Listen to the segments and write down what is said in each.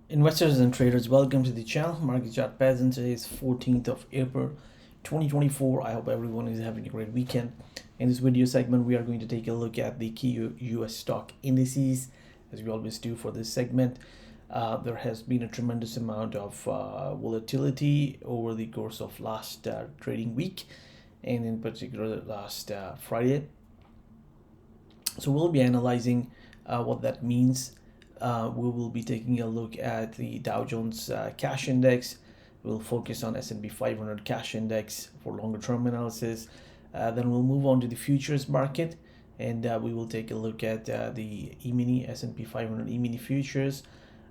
Investors and traders, welcome to the channel. Market chart present. Today is 14th of April 2024. I hope everyone is having a great weekend. In this video segment, we are going to take a look at the key US stock indices, as we always do for this segment. There has been a tremendous amount of volatility over the course of last trading week, and in particular last Friday. So we'll be analyzing what that means. We will be taking a look at the Dow Jones cash index. We'll focus on S&P 500 cash index for longer term analysis. Then we'll move on to the futures market, and we will take a look at the E-mini S&P 500 E-mini futures.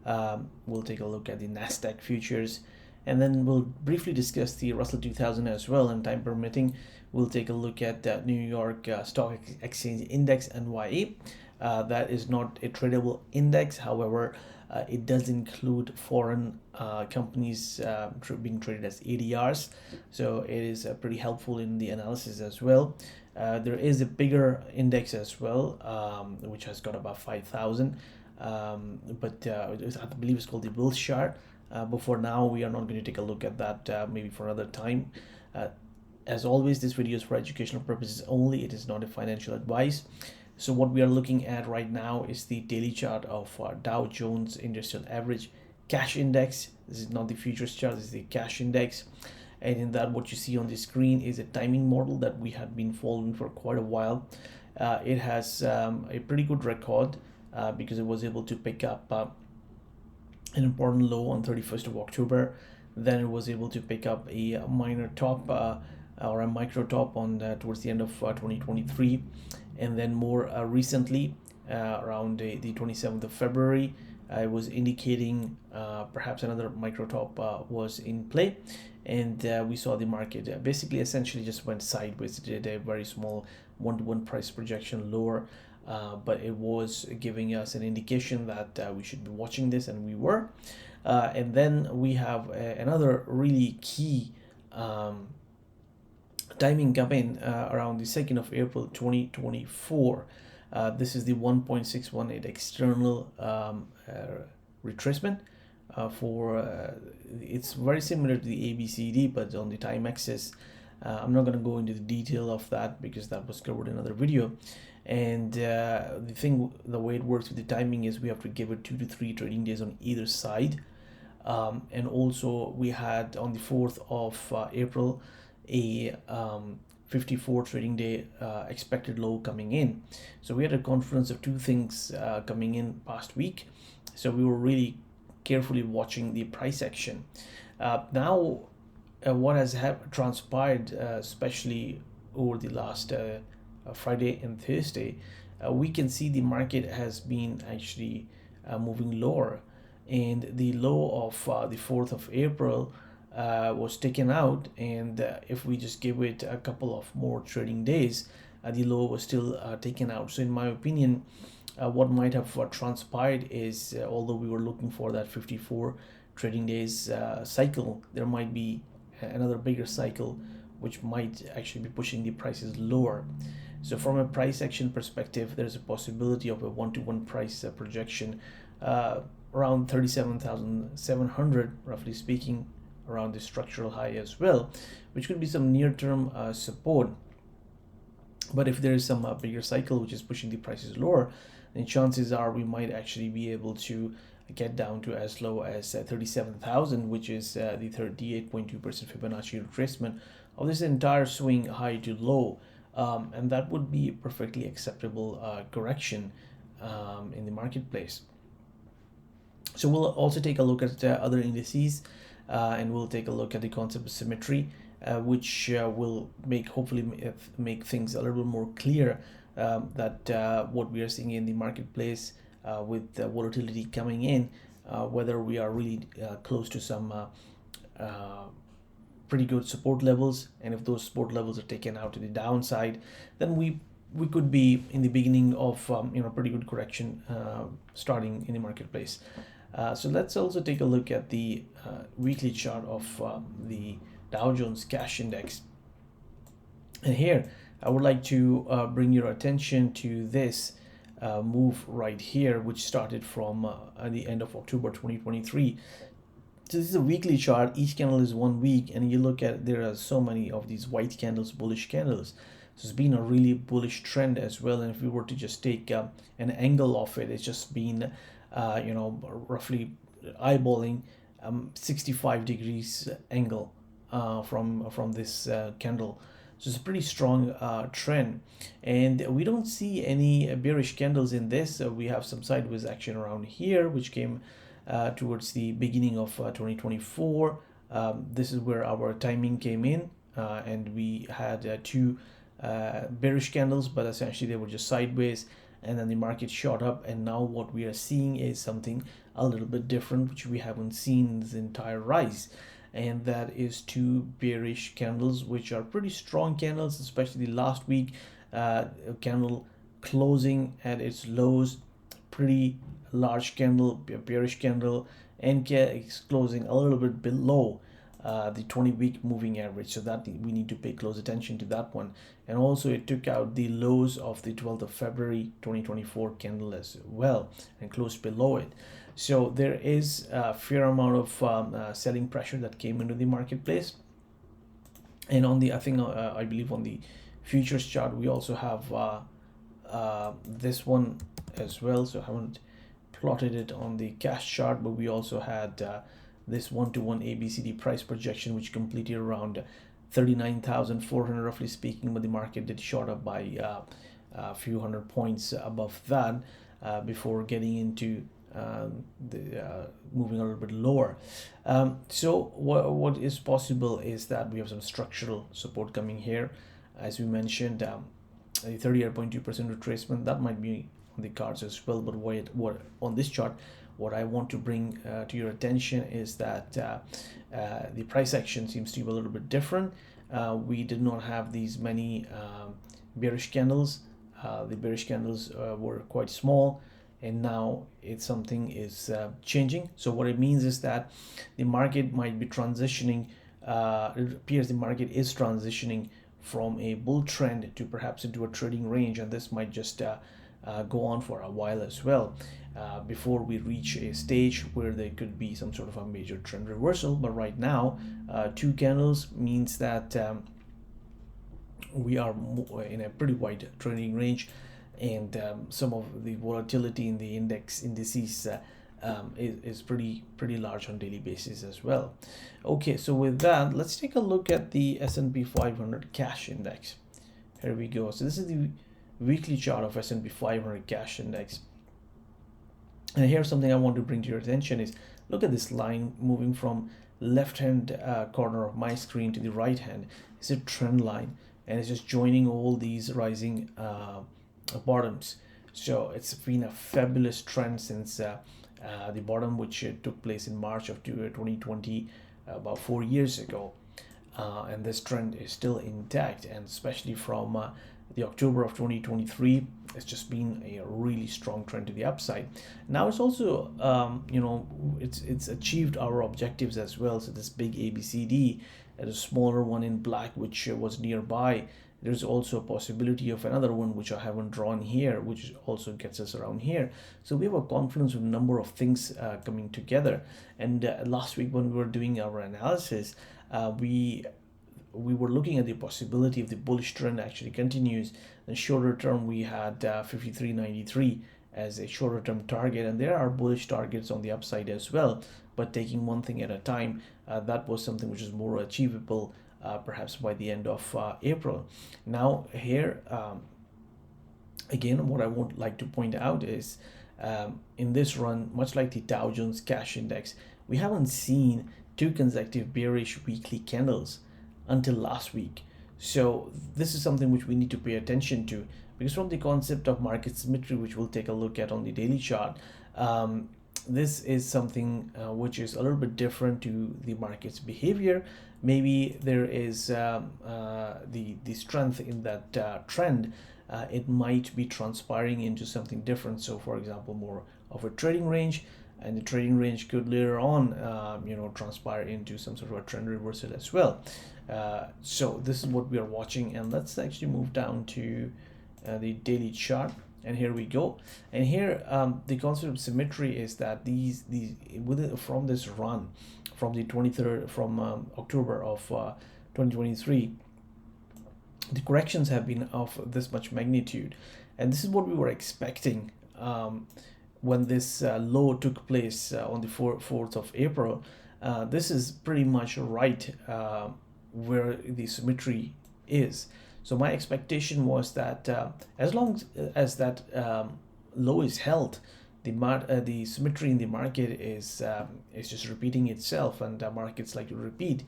We'll take a look at the NASDAQ futures, and then we'll briefly discuss the Russell 2000 as well, and time permitting we'll take a look at the New York Stock Exchange Index NYE. That is not a tradable index, however it does include foreign companies being traded as ADRs, so it is pretty helpful in the analysis as well. There is a bigger index as well, which has got about 5,000, but I believe it's called the Wilshire. But for now, we are not going to take a look at that, maybe for another time. As always, this video is for educational purposes only. It is not a financial advice. So what we are looking at right now is the daily chart of Dow Jones Industrial Average Cash Index. This is not the futures chart, this is the cash index. And in that, what you see on the screen is a timing model that we had been following for quite a while. It has a pretty good record because it was able to pick up an important low on 31st of October. Then it was able to pick up a minor top or a micro top on towards the end of 2023, and then more recently around the 27th of February, I was indicating perhaps another micro top was in play, and we saw the market basically essentially just went sideways. It did a very small one-to-one price projection lower, but it was giving us an indication that we should be watching this, and we were. And then we have another really key timing come in around the 2nd of April 2024. This is the 1.618 external retracement for it's very similar to the ABCD, but on the time axis. I'm not going to go into the detail of that because that was covered in another video. And the way it works with the timing is we have to give it 2 to 3 trading days on either side. And also we had on the 4th of April a 54 trading day expected low coming in. So we had a confluence of two things coming in past week, so we were really carefully watching the price action. Now what has transpired, especially over the last Friday and Thursday, we can see the market has been actually moving lower, and the low of the 4th of April was taken out, and if we just give it a couple of more trading days, the low was still taken out. So in my opinion, what might have transpired is although we were looking for that 54 trading days cycle, there might be another bigger cycle which might actually be pushing the prices lower. So from a price action perspective, there's a possibility of a one-to-one price projection around 37,700, roughly speaking, around the structural high as well, which could be some near-term support. But if there is some bigger cycle which is pushing the prices lower, then chances are we might actually be able to get down to as low as 37,000, which is the 38.2% Fibonacci retracement of this entire swing high to low, and that would be a perfectly acceptable correction in the marketplace. So we'll also take a look at other indices, and we'll take a look at the concept of symmetry, which will hopefully make things a little more clear that what we are seeing in the marketplace with volatility coming in, whether we are really close to some pretty good support levels, and if those support levels are taken out to the downside, then we could be in the beginning of pretty good correction starting in the marketplace. So let's also take a look at the weekly chart of the Dow Jones Cash Index. And here I would like to bring your attention to this move right here, which started from the end of October 2023. So this is a weekly chart. Each candle is 1 week, and you look at, there are so many of these white candles, bullish candles. So it's been a really bullish trend as well. And if we were to just take an angle of it, it's just been roughly eyeballing 65 degrees angle from this candle. So it's a pretty strong trend, and we don't see any bearish candles in this. We have some sideways action around here, which came towards the beginning of 2024. This is where our timing came in, and we had two bearish candles, but essentially they were just sideways, and then the market shot up. And now what we are seeing is something a little bit different, which we haven't seen in this entire rise, and that is two bearish candles, which are pretty strong candles, especially the last week candle closing at its lows, pretty large candle, bearish candle, and is closing a little bit below the 20-week moving average. So that we need to pay close attention to that one. And also it took out the lows of the 12th of February 2024 candle as well and closed below it. So there is a fair amount of selling pressure that came into the marketplace. And on the, I believe on the futures chart, we also have this one as well. So I haven't plotted it on the cash chart, but we also had this 1-to-1 ABCD price projection, which completed around 39,400 roughly speaking, but the market did shot up by a few hundred points above that before getting into moving a little bit lower. So what is possible is that we have some structural support coming here, as we mentioned, a 38.2% retracement that might be on the cards as well. But what on this chart, what I want to bring to your attention is that the price action seems to be a little bit different. We did not have these many bearish candles. The bearish candles were quite small, and now something is changing. So what it means is that the market might be transitioning. It appears the market is transitioning from a bull trend to perhaps into a trading range, and this might just go on for a while as well before we reach a stage where there could be some sort of a major trend reversal. But right now, two candles means that we are in a pretty wide trading range, and some of the volatility in the indices is pretty large on daily basis as well. Okay, so with that, let's take a look at the S&P 500 cash index. Here we go. So this is the weekly chart of S&P 500 cash index, and here's something I want to bring to your attention is look at this line moving from left hand corner of my screen to the right hand. It's a trend line, and it's just joining all these rising bottoms. So it's been a fabulous trend since the bottom, which took place in March of 2020, about 4 years ago, and this trend is still intact, and especially from the October of 2023, it's just been a really strong trend to the upside. Now it's also it's achieved our objectives as well. So this big ABCD and a smaller one in black, which was nearby, there's also a possibility of another one which I haven't drawn here, which also gets us around here. So we have a confluence of a number of things coming together. And last week when we were doing our analysis, we were looking at the possibility if the bullish trend actually continues. In shorter term, we had 53.93 as a shorter term target, and there are bullish targets on the upside as well, but taking one thing at a time, that was something which is more achievable perhaps by the end of April. Now here again, what I would like to point out is in this run, much like the Dow Jones cash index, we haven't seen two consecutive bearish weekly candles until last week. So this is something which we need to pay attention to, because from the concept of market symmetry, which we'll take a look at on the daily chart, this is something which is a little bit different to the market's behavior. Maybe there is the strength in that trend. It might be transpiring into something different. So for example, more of a trading range, and the trading range could later on transpire into some sort of a trend reversal as well. So this is what we are watching, and let's actually move down to the daily chart. and here we go. And here the concept of symmetry is that these from this run from the 23rd from October of 2023, the corrections have been of this much magnitude, and this is what we were expecting when this low took place on the 4th of April. This is pretty much right where the symmetry is. So my expectation was that as long as that low is held, the symmetry in the market is just repeating itself, and markets like to repeat.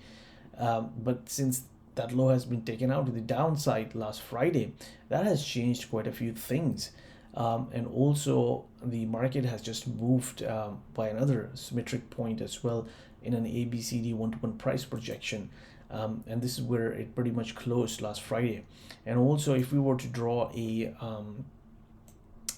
But since that low has been taken out to the downside last Friday, that has changed quite a few things. And also the market has just moved by another symmetric point as well in an ABCD one-to-one price projection. And this is where it pretty much closed last Friday. And also if we were to draw a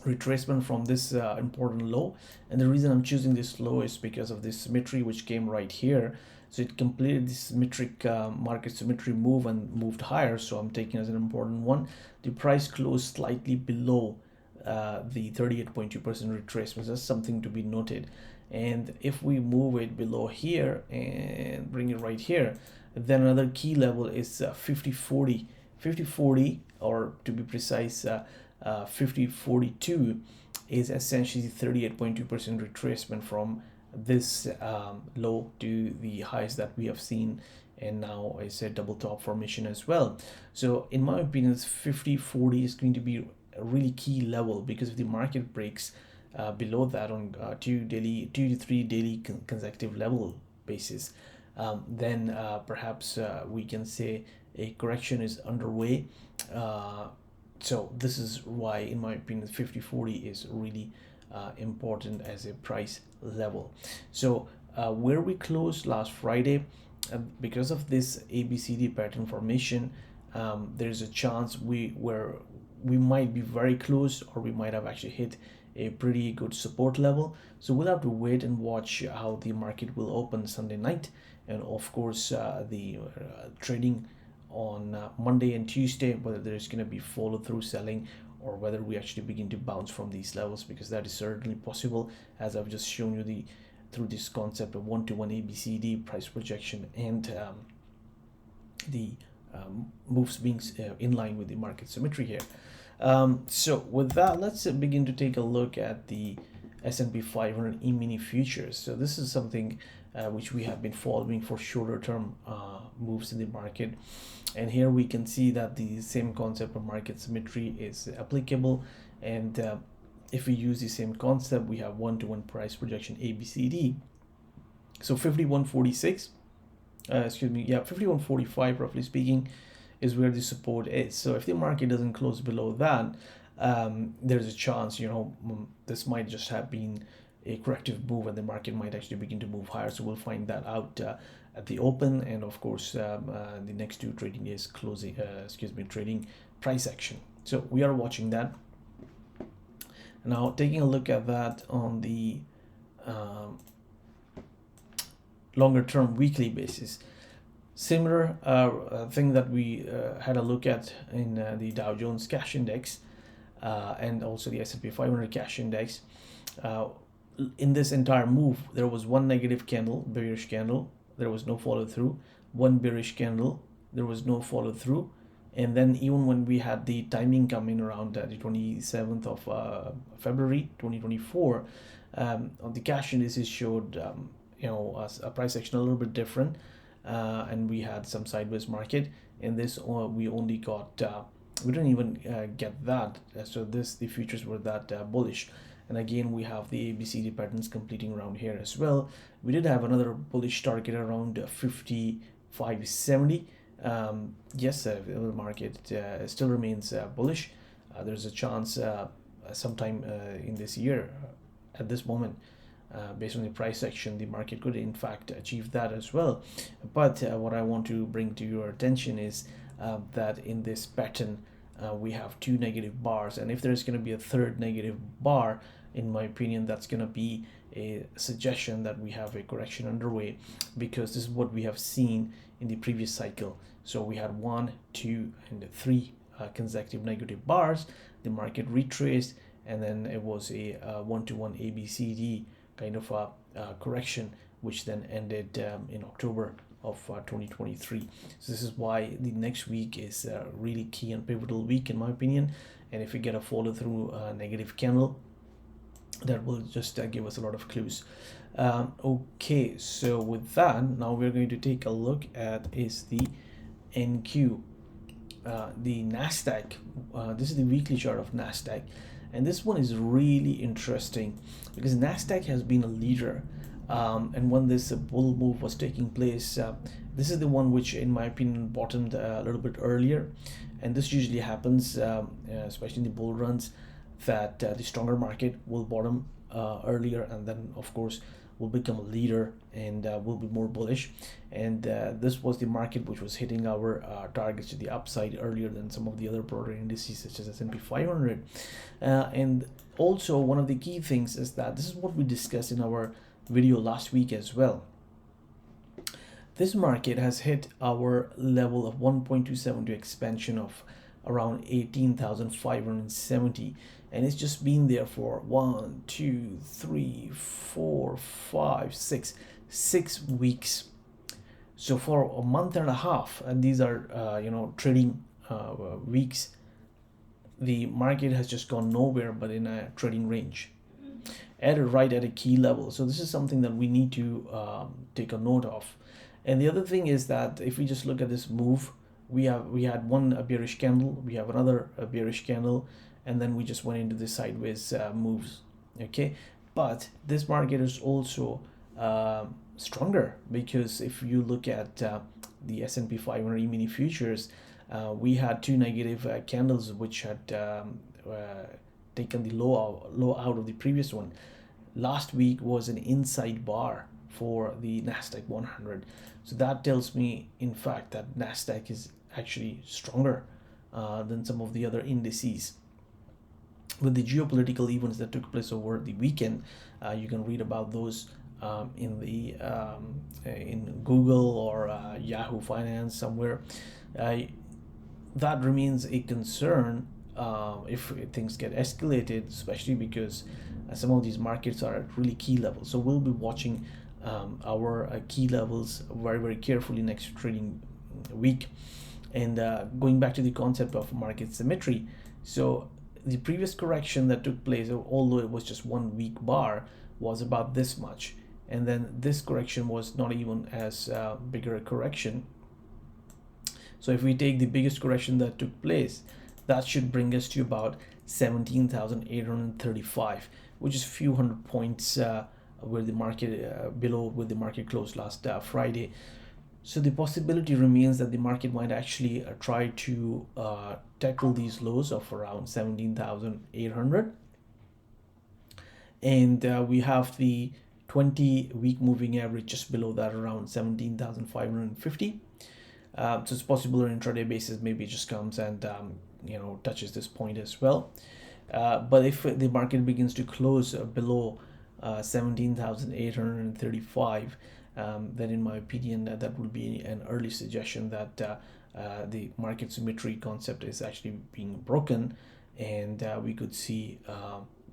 retracement from this important low, and the reason I'm choosing this low is because of this symmetry which came right here. So it completed this symmetric market symmetry move and moved higher, so I'm taking as an important one. The price closed slightly below the 38.2% retracement. That's something to be noted. And if we move it below here and bring it right here, then another key level is 50.40, or to be precise 50.42 is essentially 38.2% retracement from this low to the highs that we have seen, and now it's a double top formation as well. So in my opinion, 50.40 is going to be a really key level, because if the market breaks below that on 2 to 3 daily consecutive level basis, then perhaps we can say a correction is underway. So this is why, in my opinion, 50.40 is really important as a price level. So where we closed last Friday, because of this ABCD pattern formation, there's a chance we might be very close, or we might have actually hit a pretty good support level. So we'll have to wait and watch how the market will open Sunday night, and of course the trading on Monday and Tuesday, whether there's going to be follow through selling, or whether we actually begin to bounce from these levels, because that is certainly possible, as I've just shown you through this concept of one-to-one ABCD price projection, and the moves being in line with the market symmetry here. So with that, let's begin to take a look at the S&P 500 E-mini futures. So this is something which we have been following for shorter term moves in the market, and here we can see that the same concept of market symmetry is applicable. And if we use the same concept, we have one-to-one price projection ABCD. So 51.46, 51.45 roughly speaking, is where the support is. So if the market doesn't close below that, there's a chance, this might just have been a corrective move, and the market might actually begin to move higher. So we'll find that out at the open, and of course the next 2 trading days closing trading price action. So we are watching that. Now taking a look at that on the longer term weekly basis, similar thing that we had a look at in the Dow Jones cash index and also the S&P 500 cash index. In this entire move, there was one negative candle, bearish candle, there was no follow through, one bearish candle, there was no follow through. And then even when we had the timing come in around the 27th of February 2024, on the cash indices showed a price action a little bit different, and we had some sideways market. In this we only got we didn't even get that. So the futures were that bullish. And again, we have the ABCD patterns completing around here as well. We did have another bullish target around 55.70. Yes, the market still remains bullish. There's a chance sometime in this year, at this moment, based on the price action, the market could in fact achieve that as well. But what I want to bring to your attention is that in this pattern we have 2 negative bars, and if there's going to be a third negative bar, in my opinion, that's going to be a suggestion that we have a correction underway, because this is what we have seen in the previous cycle. So we had 1, 2, and 3 consecutive negative bars. The market retraced, and then it was a one-to-one ABCD kind of a correction, which then ended in October of 2023. So this is why the next week is a really key and pivotal week in my opinion. And if we get a follow through negative candle, that will just give us a lot of clues. Okay, so with that, now we're going to take a look at is the NQ, the NASDAQ. This is the weekly chart of NASDAQ, and this one is really interesting because NASDAQ has been a leader, and when this bull move was taking place, this is the one which in my opinion bottomed a little bit earlier, and this usually happens, especially in the bull runs, that the stronger market will bottom earlier, and then of course will become a leader and will be more bullish. And this was the market which was hitting our targets to the upside earlier than some of the other broader indices such as SP500. And also one of the key things is that this is what we discussed in our video last week as well. This market has hit our level of 1.27 to expansion of around 18,570, and it's just been there for 1, 2, 3, 4, 5, 6 weeks. So for a month and a half, and these are trading weeks, the market has just gone nowhere but in a trading range right at a key level. So this is something that we need to take a note of. And the other thing is that if we just look at this move, we had one bearish candle, we have another bearish candle, and then we just went into the sideways moves. Okay, but this market is also stronger, because if you look at the S&P 500 E-mini futures, we had two negative candles which had taken the low out of the previous one. Last week was an inside bar for the NASDAQ 100. So that tells me, in fact, that NASDAQ is actually stronger than some of the other indices. With the geopolitical events that took place over the weekend, you can read about those in Google or Yahoo Finance somewhere. That remains a concern if things get escalated, especially because some of these markets are at really key levels. So we'll be watching our key levels very, very carefully next trading week. And going back to the concept of market symmetry, so the previous correction that took place, although it was just 1 week bar, was about this much, and then this correction was not even as bigger a correction. So if we take the biggest correction that took place, that should bring us to about 17,835, which is a few hundred points where the market below where the market closed last Friday. So the possibility remains that the market might actually try to tackle these lows of around 17,800. And we have the 20-week moving average just below that, around 17,550. So it's possible on an intraday basis, maybe it just comes and touches this point as well. But if the market begins to close below 17,835, then in my opinion that would be an early suggestion that the market symmetry concept is actually being broken, and we could see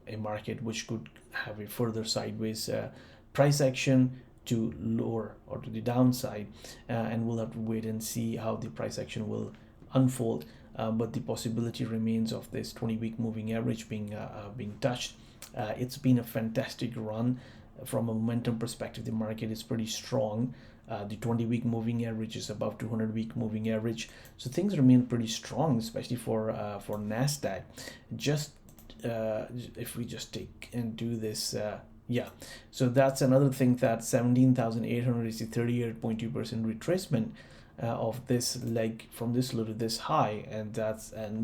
a market which could have a further sideways price action to lower or to the downside, and we'll have to wait and see how the price action will unfold. But the possibility remains of this 20-week moving average being touched. It's been a fantastic run. From a momentum perspective, the market is pretty strong. The 20-week moving average is above 200-week moving average, so things remain pretty strong, especially for NASDAQ. Just if we just take and do this, so that's another thing, that 17,800 is the 38.2% retracement of this leg from this low to this high, and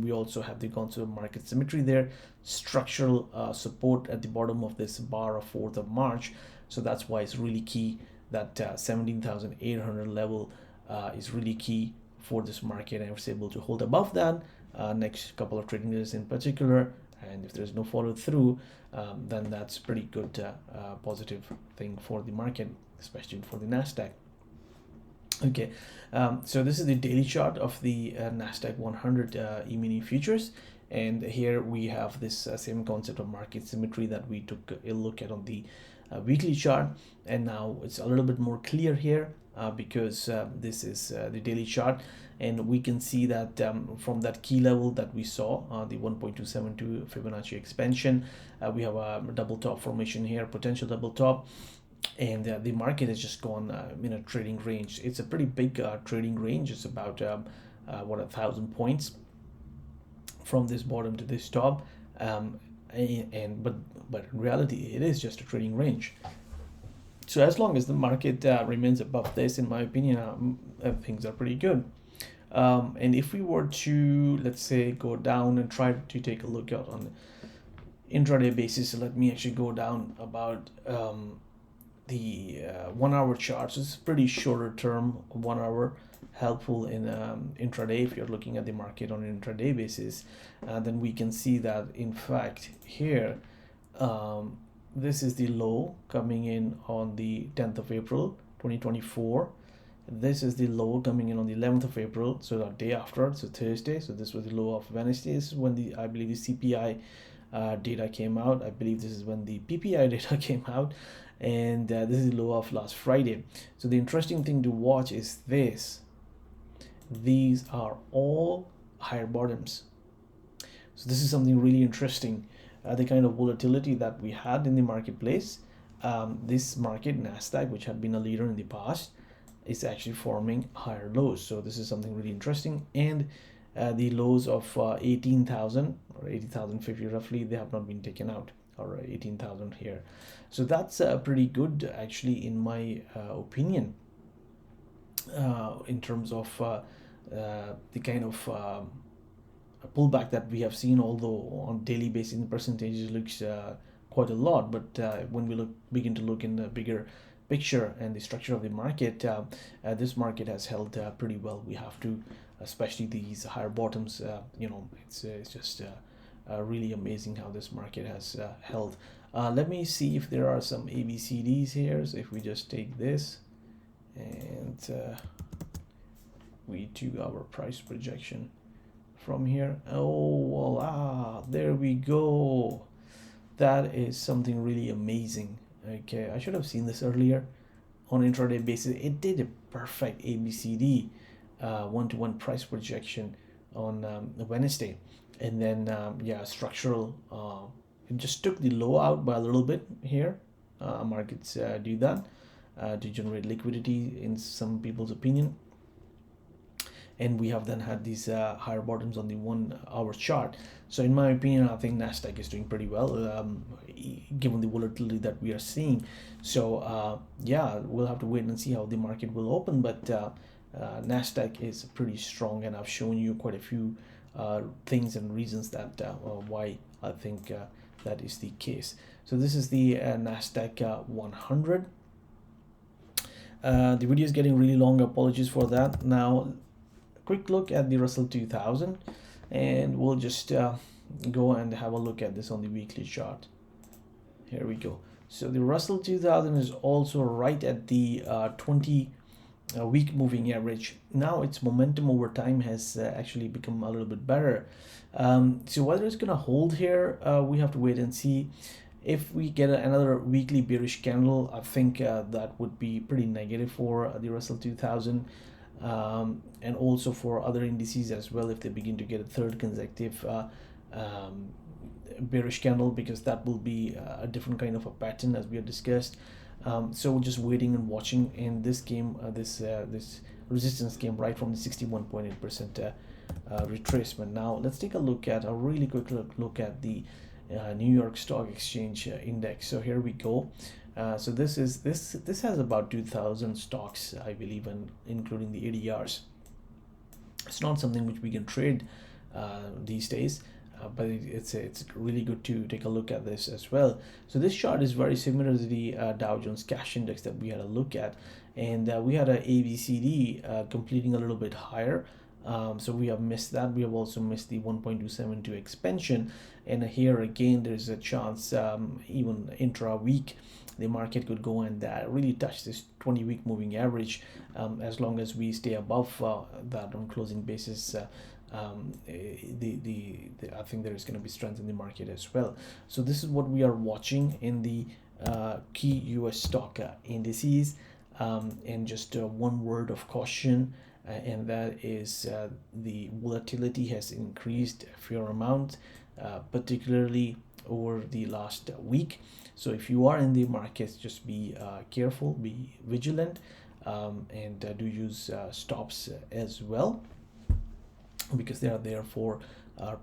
we also have the concept of market symmetry there, structural support at the bottom of this bar of 4th of March. So that's why it's really key that 17,800 level is really key for this market, and if it's able to hold above that next couple of trading days in particular, and if there's no follow through, then that's pretty good positive thing for the market, especially for the NASDAQ. Okay, so this is the daily chart of the NASDAQ 100 E-mini futures, And here we have this same concept of market symmetry that we took a look at on the weekly chart, and now it's a little bit more clear here because this is the daily chart, and we can see that from that key level that we saw, the 1.272 Fibonacci expansion, we have a double top formation here, potential double top, and the market has just gone in a trading range. It's a pretty big trading range. It's about 1,000 points from this bottom to this top, but in reality it is just a trading range. So as long as the market remains above this, in my opinion, things are pretty good. And if we were to, let's say, go down and try to take a look out on intraday basis, so let me actually go down about the 1 hour chart. So it's pretty shorter term, 1 hour, helpful in intraday. If you're looking at the market on an intraday basis, then we can see that in fact here this is the low coming in on the 10th of April 2024. This is the low coming in on the 11th of April, so the day after, so Thursday. So this was the low of Wednesday. This is when the, I believe, the CPI data came out. I believe this is when the PPI data came out, and this is the low of last Friday. So the interesting thing to watch is this. These are all higher bottoms. So this is something really interesting. The kind of volatility that we had in the marketplace, this market, NASDAQ, which had been a leader in the past, is actually forming higher lows. So this is something really interesting. And the lows of 18,000 or 80,050 roughly, they have not been taken out, or 18,000 here. So that's pretty good actually, in my opinion, in terms of the kind of pullback that we have seen, although on daily basis in percentages looks quite a lot, but when we begin to look in the bigger picture and the structure of the market, this market has held pretty well. We have to, especially these higher bottoms, it's just really amazing how this market has held. Let me see if there are some ABCDs here. So if we just take this and we do our price projection from here, oh well, there we go. That is something really amazing. Okay, I should have seen this earlier. On intraday basis, it did a perfect ABCD one-to-one price projection on Wednesday, and then structural, it just took the low out by a little bit here. Markets do that to generate liquidity in some people's opinion, and we have then had these higher bottoms on the 1 hour chart. So in my opinion, I think NASDAQ is doing pretty well, given the volatility that we are seeing. So we'll have to wait and see how the market will open, but NASDAQ is pretty strong, and I've shown you quite a few things and reasons that why I think that is the case. So this is the NASDAQ 100. The video is getting really long, apologies for that. Now quick look at the Russell 2000, and we'll just go and have a look at this on the weekly chart. Here we go. So the Russell 2000 is also right at the 20 week moving average. Now its momentum over time has actually become a little bit better. So whether it's gonna hold here, we have to wait and see. If we get another weekly bearish candle, I think that would be pretty negative for the Russell 2000. And also for other indices as well, if they begin to get a third consecutive bearish candle, because that will be a different kind of a pattern as we have discussed. So just waiting and watching. And this came, this resistance came right from the 61.8% retracement. Now let's take a look at a really quick look at the New York Stock Exchange index. So here we go. So this has about 2,000 stocks, I believe, and including the ADRs. It's not something which we can trade these days, but it's really good to take a look at this as well. So this chart is very similar to the Dow Jones Cash Index that we had a look at, and we had a ABCD completing a little bit higher. So we have missed that. We have also missed the 1.272 expansion, and here again there's a chance even intra-week the market could go and really touch this 20-week moving average, as long as we stay above that on closing basis. I think there is going to be strength in the market as well. So this is what we are watching in the key US stock indices. And just one word of caution, and that is the volatility has increased a fair amount, particularly over the last week. So if you are in the markets, just be careful, be vigilant, and do use stops as well, because they are there for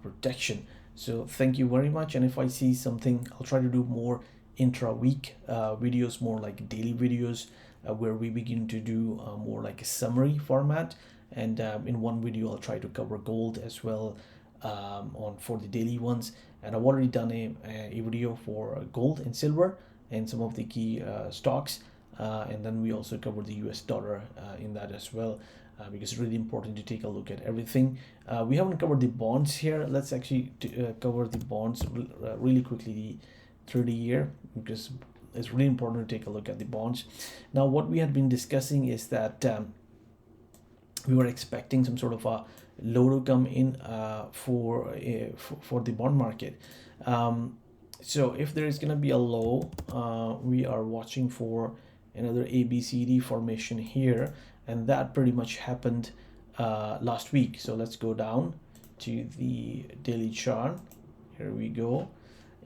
protection. So thank you very much, and if I see something, I'll try to do more intra-week videos, more like daily videos, where we begin to do more like a summary format. And in one video I'll try to cover gold as well, for the daily ones. And I've already done a video for gold and silver and some of the key stocks, and then we also covered the US dollar in that as well, because it's really important to take a look at everything. We haven't covered the bonds here. Let's actually cover the bonds really quickly, the 30-year, because it's really important to take a look at the bonds. Now, what we had been discussing is that we were expecting some sort of a low to come in for the bond market. So if there is going to be a low, we are watching for another ABCD formation here, and that pretty much happened last week. So let's go down to the daily chart. Here we go.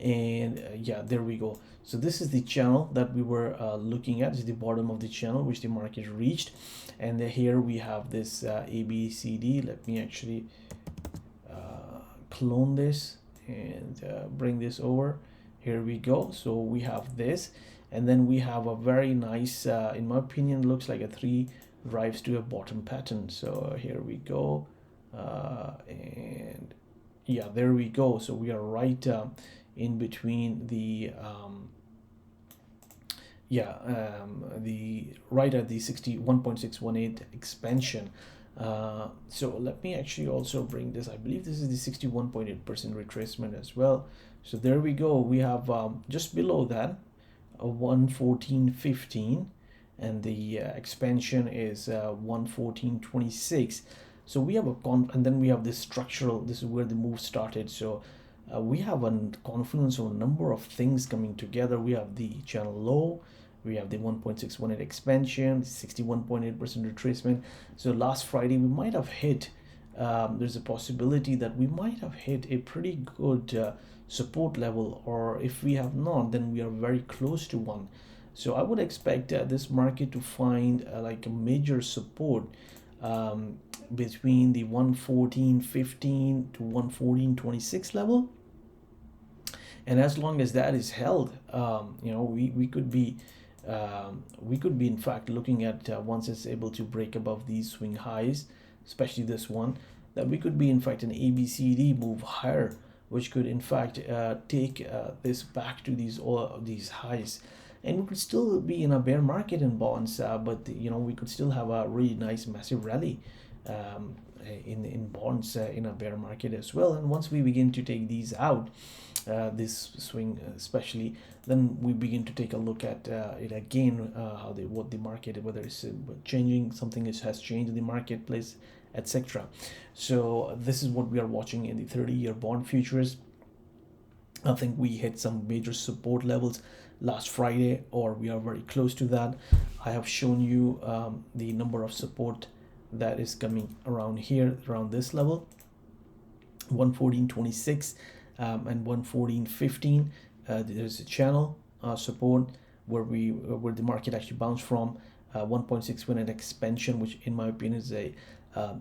And yeah, there we go. So this is the channel that we were looking at. This is the bottom of the channel which the market reached, and here we have this ABCD. Let me actually clone this and bring this over. Here we go. So we have this, and then we have a very nice, in my opinion, looks like a 3 drives to a bottom pattern. So here we go, and yeah, there we go. So we are right in between the right at the 61.618 expansion. So let me actually also bring this. I believe this is the 61.8% retracement as well. So there we go. We have just below that 114.15, and the expansion is 114.26. So we have and then we have this structural. This is where the move started. So we have a confluence of a number of things coming together. We have the channel low, we have the 1.618 expansion, 61.8% retracement. So last Friday we might have hit, there's a possibility that we might have hit a pretty good support level, or if we have not, then we are very close to one. So I would expect this market to find like a major support between the 114.15 to 114.26 level. And as long as that is held, we could be in fact looking at once it's able to break above these swing highs, especially this one, that we could be in fact an ABCD move higher, which could in fact take this back to these highs. And we could still be in a bear market in bonds, but we could still have a really nice massive rally in bonds in a bear market as well. And once we begin to take these out, this swing especially, then we begin to take a look at it again, what the market, whether it's changing, something has changed in the marketplace, etc. So this is what we are watching in the 30-year bond futures. I think we hit some major support levels last Friday, or we are very close to that. I have shown you the number of support that is coming around here, around this level, 114.26 and 114.15. There's a channel support where the market actually bounced from 1.618 expansion, which in my opinion is a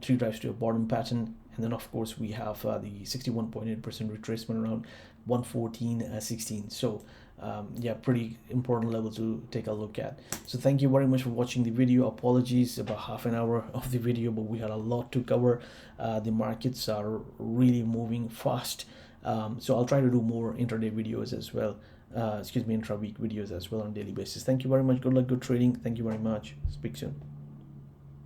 3 drives to a bottom pattern. And then of course we have the 61.8% retracement around 114.16. So yeah, pretty important level to take a look at. So thank you very much for watching the video. Apologies about half an hour of the video, but we had a lot to cover. The markets are really moving fast, so I'll try to do more intraday videos as well, intra-week videos as well on a daily basis. Thank you very much. Good luck, good trading. Thank you very much. Speak soon.